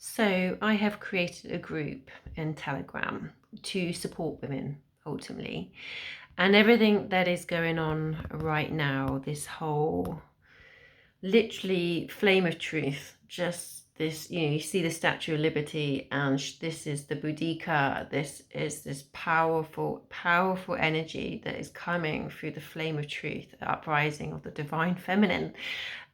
So I have created a group in Telegram to support women ultimately. And everything that is going on right now, this whole literally flame of truth, just this, you see the Statue of Liberty, and this is the Boudica. This is this powerful, powerful energy that is coming through the flame of truth, the uprising of the divine feminine.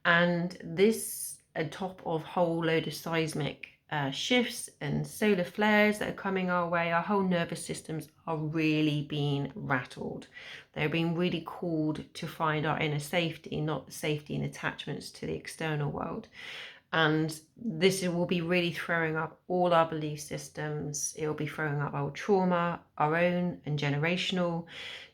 And this atop of whole load of seismic shifts and solar flares that are coming our way, our whole nervous systems are really being rattled. They're being really called to find our inner safety, not the safety and attachments to the external world. And this will be really throwing up all our belief systems. It will be throwing up our trauma, our own and generational.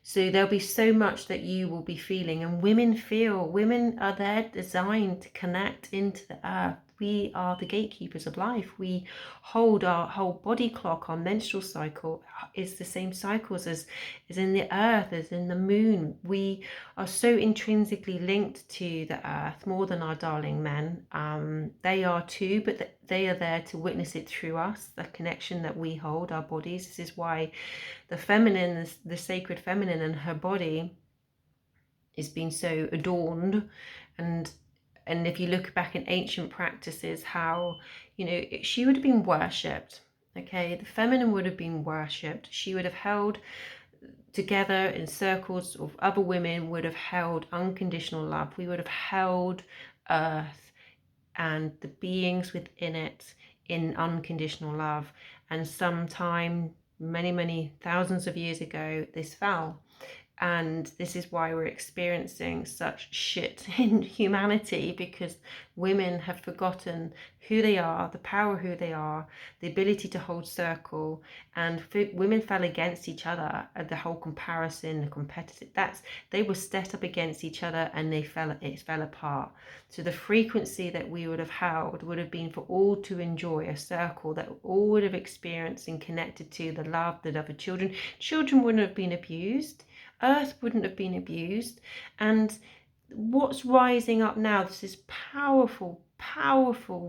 So there'll be so much that you will be feeling, and women feel. Women are there designed to connect into the earth. We are the gatekeepers of life. We hold our whole body clock. Our menstrual cycle is the same cycles as in the earth, as in the moon. We are so intrinsically linked to the earth, more than our darling men. They are too, but they are there to witness it through us, the connection that we hold, our bodies. This is why the feminine, the sacred feminine and her body is being so adorned. And if you look back in ancient practices, how, she would have been worshipped. Okay, the feminine would have been worshipped. She would have held together in circles of other women, would have held unconditional love. We would have held earth and the beings within it in unconditional love. And sometime many thousands of years ago, this fell. And this is why we're experiencing such shit in humanity, because women have forgotten who they are, the power of who they are, the ability to hold circle. And women fell against each other, the whole comparison, the competitive, they were set up against each other, and it fell apart. So the frequency that we would have held would have been for all to enjoy, a circle that all would have experienced and connected to the love, the love of children. Children wouldn't have been abused. Earth wouldn't have been abused. And what's rising up now, this is powerful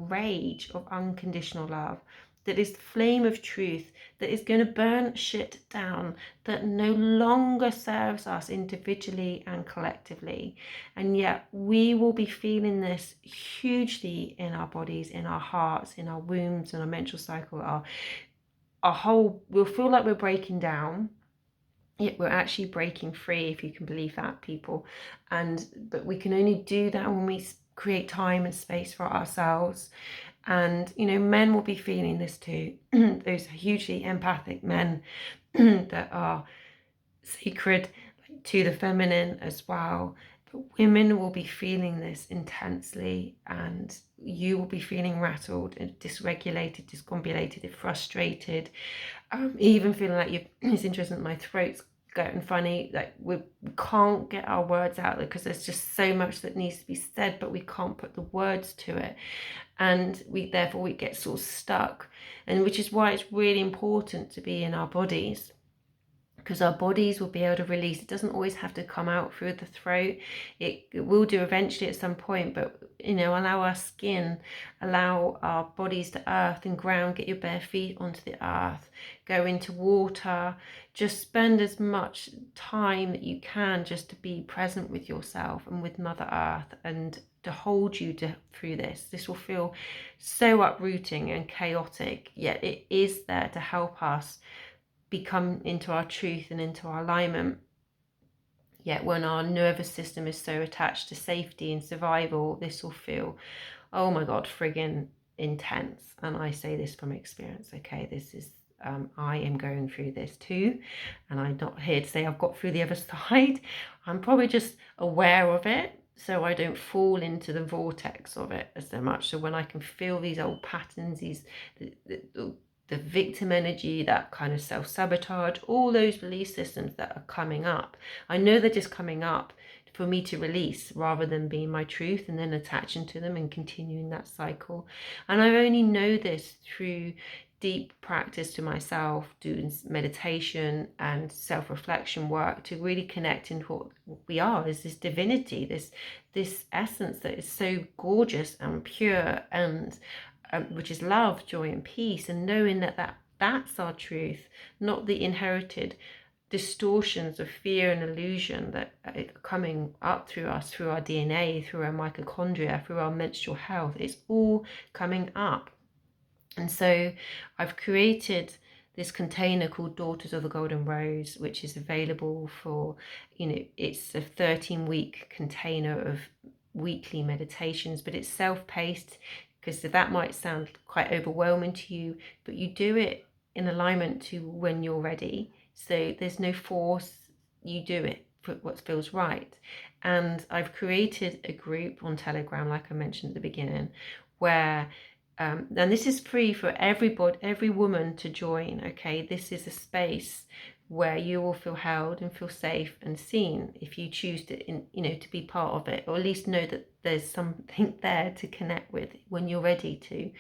rage of unconditional love, that is the flame of truth, that is going to burn shit down, that no longer serves us individually and collectively. And yet we will be feeling this hugely in our bodies, in our hearts, in our wombs, in our menstrual cycle. Our whole, we'll feel like we're breaking down. Yet we're actually breaking free, if you can believe that, people. But we can only do that when we create time and space for ourselves. And men will be feeling this too. Those hugely empathic men that are sacred to the feminine as well. But women will be feeling this intensely, and you will be feeling rattled and dysregulated, discombobulated, frustrated, even feeling like it's interesting, my throat's getting funny, like we can't get our words out because there's just so much that needs to be said, but we can't put the words to it, and therefore we get sort of stuck. And which is why it's really important to be in our bodies, because our bodies will be able to release. It doesn't always have to come out through the throat. It will do eventually at some point, but allow our skin, allow our bodies to earth and ground. Get your bare feet onto the earth, go into water, just spend as much time that you can just to be present with yourself and with Mother Earth, and to hold you through this. This will feel so uprooting and chaotic, yet it is there to help us become into our truth and into our alignment. Yet when our nervous system is so attached to safety and survival, this will feel, oh my god, friggin' intense. And I say this from experience. Okay, this is I am going through this too, and I'm not here to say I've got through the other side. I'm probably just aware of it, so I don't fall into the vortex of it so much. So when I can feel these old patterns, the victim energy, that kind of self-sabotage, all those belief systems that are coming up, I know they're just coming up for me to release, rather than being my truth and then attaching to them and continuing that cycle. And I only know this through deep practice to myself, doing meditation and self-reflection work, to really connect into what we are, is this divinity, this essence that is so gorgeous and pure and which is love, joy, and peace, and knowing that's our truth, not the inherited distortions of fear and illusion that are coming up through us, through our DNA, through our mitochondria, through our menstrual health. It's all coming up. And so I've created this container called Daughters of the Golden Rose, which is available for, it's a 13-week container of weekly meditations, but it's self-paced, because that might sound quite overwhelming to you, but you do it in alignment to when you're ready. So there's no force, you do it for what feels right. And I've created a group on Telegram, like I mentioned at the beginning, where and this is free for everybody, every woman to join. Okay, this is a space where you will feel held and feel safe and seen if you choose to, to be part of it, or at least know that there's something there to connect with when you're ready to.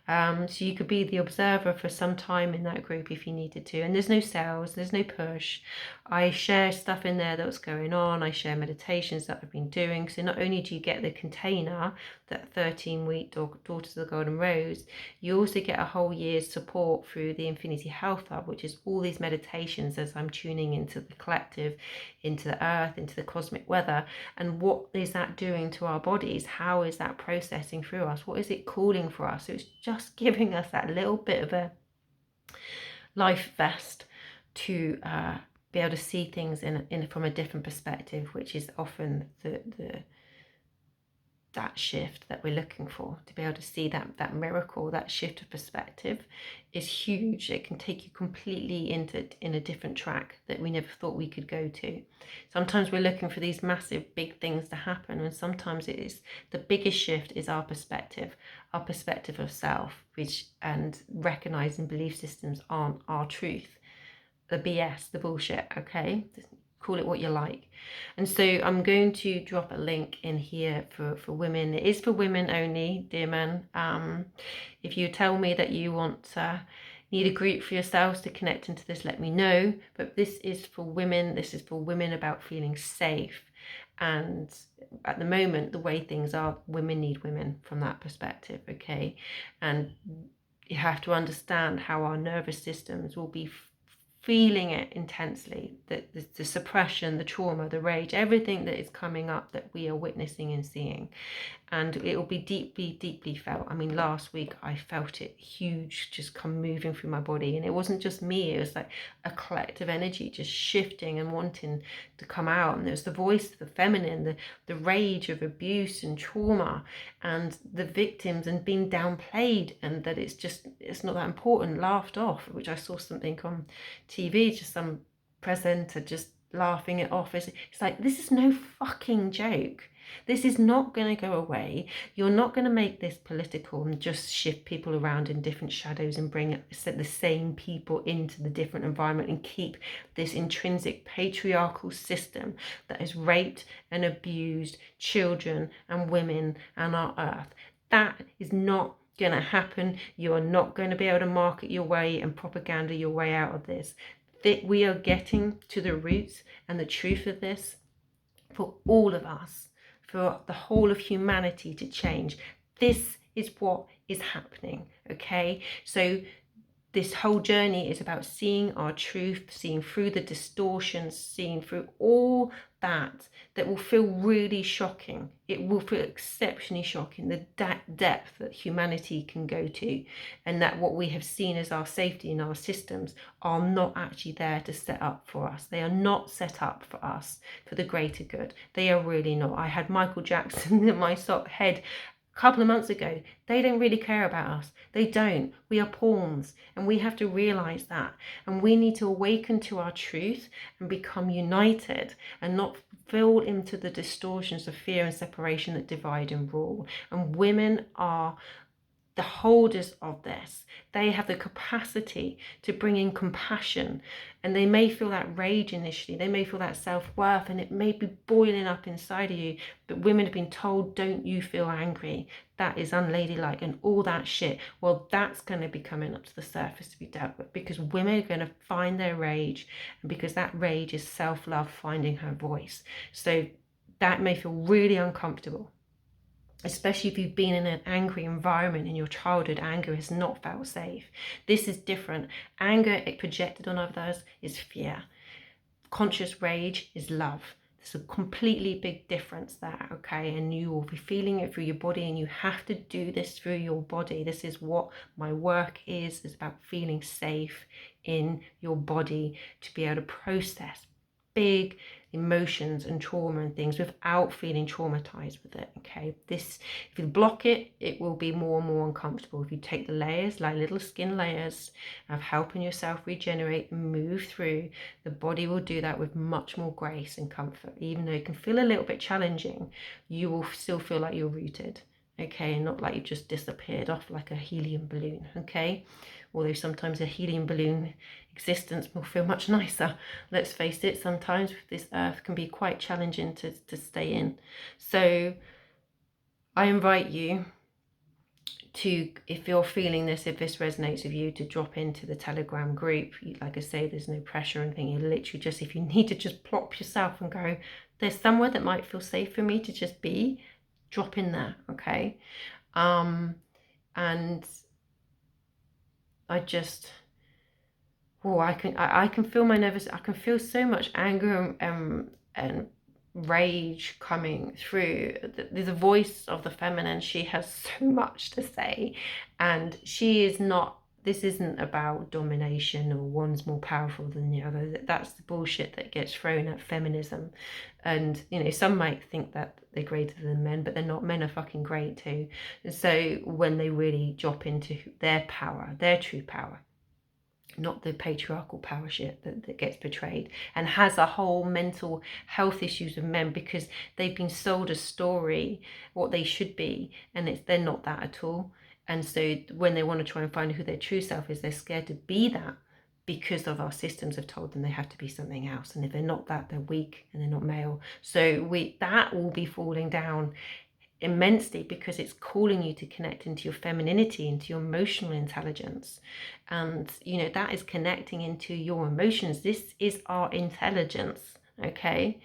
So you could be the observer for some time in that group if you needed to. And there's no sales, there's no push. I share stuff in there that's going on. I share meditations that I've been doing. So not only do you get the container, that 13-week Daughters of the Golden Rose, you also get a whole year's support through the Infinity Health Hub, which is all these meditations as I'm tuning into the collective, into the earth, into the cosmic weather. And what is that doing to our bodies? How is that processing through us? What is it calling for us? So it's just giving us that little bit of a life vest to be able to see things in from a different perspective, which is often that shift that we're looking for. To be able to see that miracle, that shift of perspective is huge. It can take you completely in a different track that we never thought we could go to. Sometimes we're looking for these massive big things to happen, and sometimes it is the biggest shift is our perspective of self, and recognizing belief systems aren't our truth, the BS, the bullshit. Okay, call it what you like. And so I'm going to drop a link in here for women. It is for women only, dear men. If you tell me that you need a group for yourselves to connect into this, let me know. But this is for women. This is for women about feeling safe. And at the moment, the way things are, women need women from that perspective, okay? And you have to understand how our nervous systems will be feeling it intensely, the suppression, the trauma, the rage, everything that is coming up that we are witnessing and seeing. And it will be deeply, deeply felt. I mean, last week I felt it huge, just come moving through my body. And it wasn't just me, it was like a collective energy just shifting and wanting to come out. And there was the voice of the feminine, the rage of abuse and trauma, and the victims, and being downplayed, and that it's not that important, laughed off, which I saw something on TV, just some presenter just laughing it off. It's like, this is no fucking joke. This is not going to go away. You're not going to make this political and just shift people around in different shadows and bring the same people into the different environment and keep this intrinsic patriarchal system that has raped and abused children and women and our earth. That is not going to happen. You are not going to be able to market your way and propaganda your way out of this. That we are getting to the roots and the truth of this for all of us, for the whole of humanity to change. This is what is happening, okay? So this whole journey is about seeing our truth, seeing through the distortions, seeing through all that will feel really shocking. It will feel exceptionally shocking, the depth that humanity can go to, and that what we have seen as our safety in our systems are not actually there to set up for us. They are not set up for us, for the greater good. They are really not. I had Michael Jackson in my head a couple of months ago. They don't really care about us. They don't. We are pawns, and we have to realize that. And we need to awaken to our truth and become united and not fall into the distortions of fear and separation that divide and rule. And women are the holders of this. They have the capacity to bring in compassion, and they may feel that rage initially, they may feel that self-worth, and it may be boiling up inside of you, but women have been told, don't you feel angry, that is unladylike and all that shit. Well, that's going to be coming up to the surface to be dealt with, because women are going to find their rage, and because that rage is self-love finding her voice. So that may feel really uncomfortable. especially if you've been in an angry environment in your childhood. Anger has not felt safe. This is different. Anger projected on others is fear. Conscious rage is love. There's a completely big difference there, okay? And you will be feeling it through your body, and you have to do this through your body. This is what my work is about feeling safe in your body, to be able to process big emotions and trauma and things without feeling traumatized with it, okay? This, if you block it, it will be more and more uncomfortable. If you take the layers, like little skin layers of helping yourself regenerate and move through, the body will do that with much more grace and comfort. Even though it can feel a little bit challenging, you will still feel like you're rooted, okay? And not like you've just disappeared off like a helium balloon, okay? Although sometimes a helium balloon existence will feel much nicer. Let's face it, sometimes this earth can be quite challenging to stay in. So I invite you to, if you're feeling this, if this resonates with you, to drop into the Telegram group. Like I say, there's no pressure or anything. You literally just, if you need to just plop yourself and go, there's somewhere that might feel safe for me to just be, drop in there, okay? And I just, oh, I can feel my nervous, I can feel so much anger and rage coming through. The voice of the feminine, she has so much to say, and she is not, this isn't about domination or one's more powerful than the other. That's the bullshit that gets thrown at feminism. And you know, some might think that they're greater than men, but they're not. Men are fucking great too. And so when they really drop into their power, their true power, not the patriarchal power shit that gets portrayed, and has a whole mental health issues of men because they've been sold a story what they should be, and they're not that at all. And so when they want to try and find who their true self is, they're scared to be that because of our systems have told them they have to be something else, and if they're not that, they're weak and they're not male. So that will be falling down immensely, because it's calling you to connect into your femininity, into your emotional intelligence. And you know, that is connecting into your emotions. This is our intelligence, okay?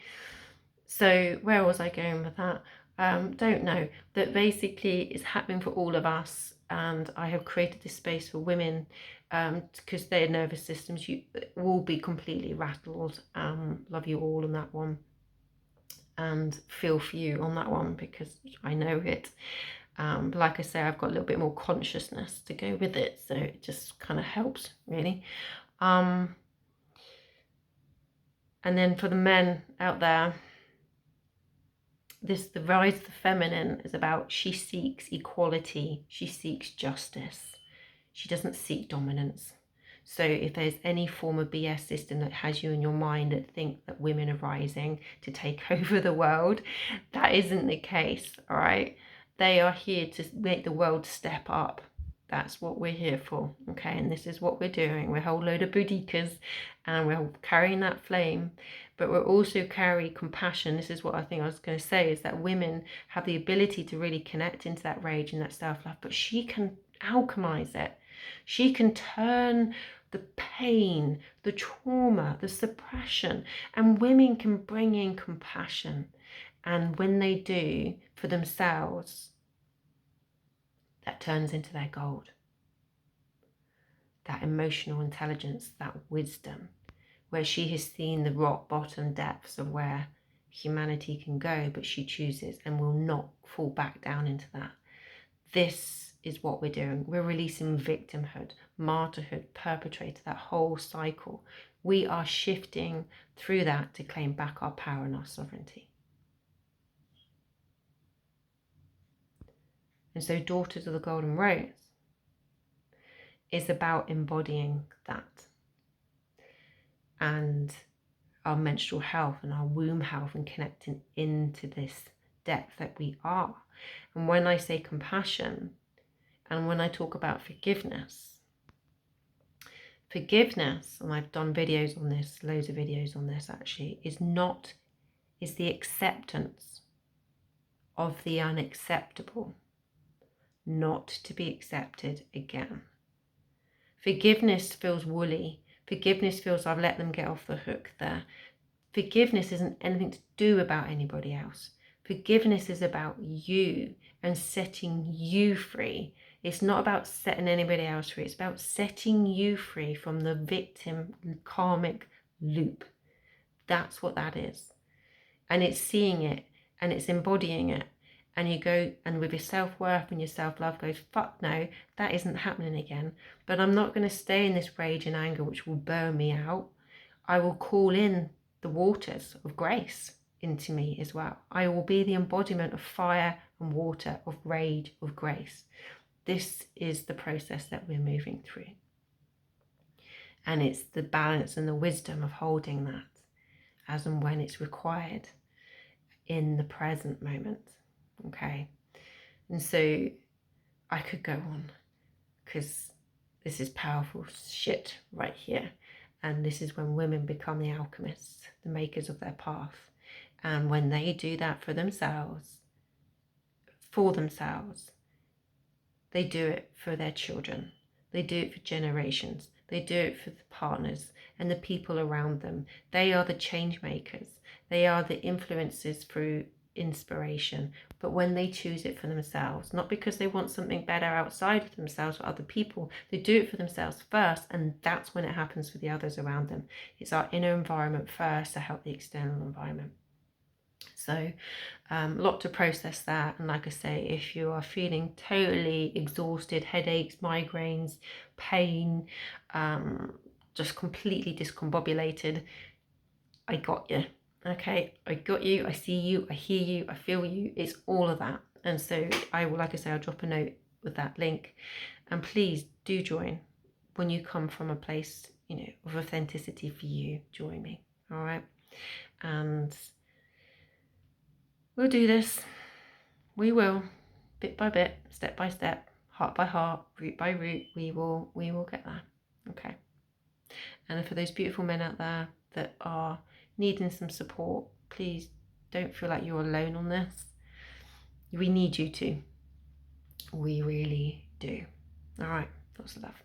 So where was I going with that? Don't know. That basically is happening for all of us, and I have created this space for women because their nervous systems will be completely rattled. Love you all on that one, and feel for you on that one, because I know it. But like I say, I've got a little bit more consciousness to go with it, so it just kind of helps, really. And then for the men out there, the rise of the feminine is about, she seeks equality, she seeks justice, she doesn't seek dominance. So if there's any form of BS system that has you in your mind that think that women are rising to take over the world, that isn't the case, all right? They are here to make the world step up. That's what we're here for, okay? And this is what we're doing. We're a whole load of boudikas, and we're carrying that flame, but we're also carrying compassion. This is what I think I was going to say, is that women have the ability to really connect into that rage and that self-love, but she can alchemize it. She can turn the pain, the trauma, the suppression, and women can bring in compassion. And when they do for themselves, that turns into their gold. That emotional intelligence, that wisdom, where she has seen the rock bottom depths of where humanity can go, but she chooses and will not fall back down into that. This is what we're doing. We're releasing victimhood, martyrhood, perpetrator, that whole cycle. We are shifting through that to claim back our power and our sovereignty. And so Daughters of the Golden Rose is about embodying that, and our menstrual health and our womb health, and connecting into this depth that we are. And when I say compassion, and when I talk about forgiveness, and I've done videos on this, loads of videos on this actually, is the acceptance of the unacceptable, not to be accepted again. Forgiveness feels woolly. Forgiveness feels I've let them get off the hook there. Forgiveness isn't anything to do about anybody else. Forgiveness is about you and setting you free. It's not about setting anybody else free. It's about setting you free from the victim karmic loop. That's what that is. And it's seeing it and it's embodying it. And you go, and with your self-worth and your self-love goes, fuck no, that isn't happening again. But I'm not going to stay in this rage and anger, which will burn me out. I will call in the waters of grace into me as well. I will be the embodiment of fire and water, of rage, of grace. This is the process that we're moving through. And it's the balance and the wisdom of holding that as and when it's required in the present moment. Okay. And so I could go on, because this is powerful shit right here. And this is when women become the alchemists, the makers of their path. And when they do that for themselves, they do it for their children. They do it for generations. They do it for the partners and the people around them. They are the change makers. They are the influences through inspiration. But when they choose it for themselves, not because they want something better outside of themselves or other people, they do it for themselves first, and that's when it happens for the others around them. It's our inner environment first to help the external environment. So a lot to process that. And like I say, if you are feeling totally exhausted, headaches, migraines, pain, just completely discombobulated, I got you. Okay, I got you, I see you, I hear you, I feel you. It's all of that. And so I will, like I say, I'll drop a note with that link. And please do join when you come from a place, you know, of authenticity for you. Join me. All right. And we'll do this. We will, bit by bit, step by step, heart by heart, root by root. We will get there. Okay. And for those beautiful men out there that are needing some support, please don't feel like you're alone on this. We need you to. We really do. All right. Lots of love.